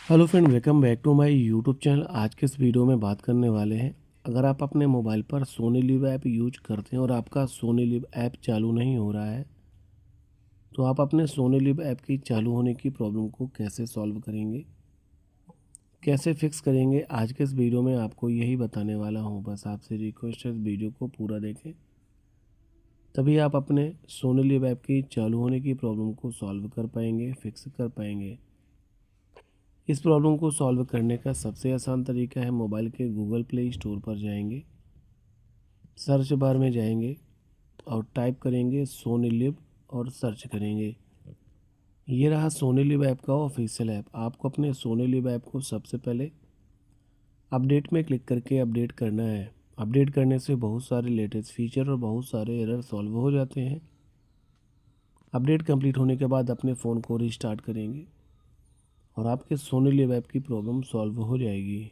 Hello friend, welcome back to my YouTube channel. आज के इस वीडियो में बात करने वाले हैं, अगर आप अपने मोबाइल पर सोनी लिव ऐप यूज करते हैं और आपका सोनी लिव ऐप चालू नहीं हो रहा है, तो आप अपने सोनी लिव ऐप की चालू होने की प्रॉब्लम को कैसे सॉल्व करेंगे, कैसे फिक्स करेंगे। आज के इस वीडियो में आपको यही बताने वाला हूँ। बस आपसे रिक्वेस्ट है, इस वीडियो को पूरा देखें, तभी आप अपने सोनी लिव ऐप की चालू होने की प्रॉब्लम को सॉल्व कर पाएंगे, फिक्स कर पाएंगे। इस प्रॉब्लम को सॉल्व करने का सबसे आसान तरीका है, मोबाइल के गूगल प्ले स्टोर पर जाएंगे, सर्च बार में जाएंगे और टाइप करेंगे सोनी लिव और सर्च करेंगे। ये रहा सोनी लिव ऐप का ऑफिशियल ऐप। आपको अपने सोनी लिव ऐप को सबसे पहले अपडेट में क्लिक करके अपडेट करना है। अपडेट करने से बहुत सारे लेटेस्ट फीचर और बहुत सारे एरर सॉल्व हो जाते हैं। अपडेट कंप्लीट होने के बाद अपने फ़ोन को रिस्टार्ट करेंगे और आपके सोनी लिव ऐप की प्रॉब्लम सॉल्व हो जाएगी।